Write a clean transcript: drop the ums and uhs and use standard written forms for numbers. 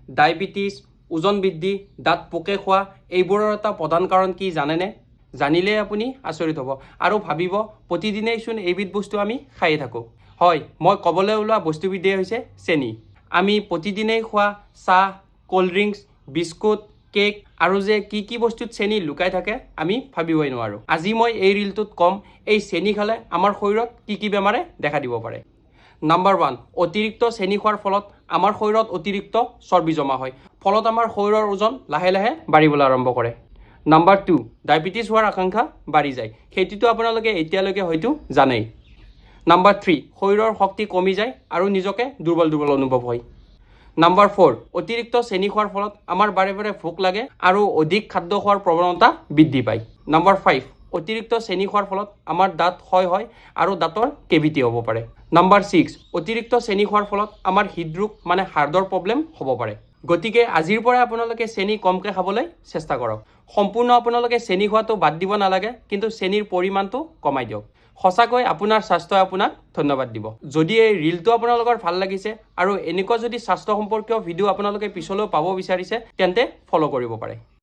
Diabetes, ওজন বৃদ্ধি, দাঁত পোকে খোৱা এইবোৰৰ এটা প্ৰধান কাৰণ কি জানেনে? জানিলে আপুনি আচৰিত হ'ব আৰু ভাবিব প্ৰতিদিনেইচোন এইবিধ বস্তু আমি খায়ে থাকোঁ। হয়, মই ক'বলৈ ওলোৱা বস্তুবিধেই হৈছে চেনি। আমি প্ৰতিদিনেই খোৱা চাহ, ক'ল্ড ড্ৰিংকছ, বিস্কুট, কেক আৰু যে কি বস্তুত চেনি লুকাই থাকে আমি ভাবিবই নোৱাৰোঁ। আজি মই এই ৰিলটোত ক'ম এই চেনি খালে আমাৰ শৰীৰত কি বেমাৰে দেখা দিব পাৰে। নাম্বাৰ 1, অতিৰিক্ত চেনি খোৱাৰ ফলত আমাৰ শৰীৰত অতিৰিক্ত চৰ্বি জমা হয়। ফলত আমাৰ শৰীৰৰ ওজন লাহে লাহে বাঢ়িবলৈ আৰম্ভ কৰে। নাম্বাৰ 2, ডায়েবেটিছ হোৱাৰ আকাংক্ষা বাঢ়ি যায়। সেইটোতো আপোনালোকে এতিয়ালৈকে হয়তো জানেই। নাম্বাৰ 3, শৰীৰৰ শক্তি কমি যায় আৰু নিজকে দুৰ্বল অনুভৱ হয়। নাম্বাৰ 4, অতিৰিক্ত চেনি খোৱাৰ ফলত আমাৰ বাৰে বাৰে ভোক লাগে আৰু অধিক খাদ্য খোৱাৰ প্ৰৱণতা বৃদ্ধি পায়। নাম্বাৰ 5, অতিৰিক্ত চেনি খোৱাৰ ফলত আমাৰ দাঁত ক্ষয় হয় আৰু দাঁতৰ কেভিটি হ'ব পাৰে। নাম্বাৰ 6, অতিৰিক্ত চেনি খোৱাৰ ফলত আমাৰ হৃদৰোগ মানে হাৰ্টৰ প্ৰব্লেম হ'ব পাৰে। গতিকে আজিৰ পৰাই আপোনালোকে চেনি কমকৈ খাবলৈ চেষ্টা কৰক। সম্পূৰ্ণ আপোনালোকে চেনি খোৱাটো বাদ দিব নালাগে, কিন্তু চেনিৰ পৰিমাণটো কমাই দিয়ক। সঁচাকৈ আপোনাৰ স্বাস্থ্যই আপোনাক ধন্যবাদ দিব। যদি এই ৰিলটো আপোনালোকৰ ভাল লাগিছে আৰু এনেকুৱা যদি স্বাস্থ্য সম্পৰ্কীয় ভিডিঅ' আপোনালোকে পিছলৈও পাব বিচাৰিছে তেন্তে ফ'ল' কৰিব পাৰে।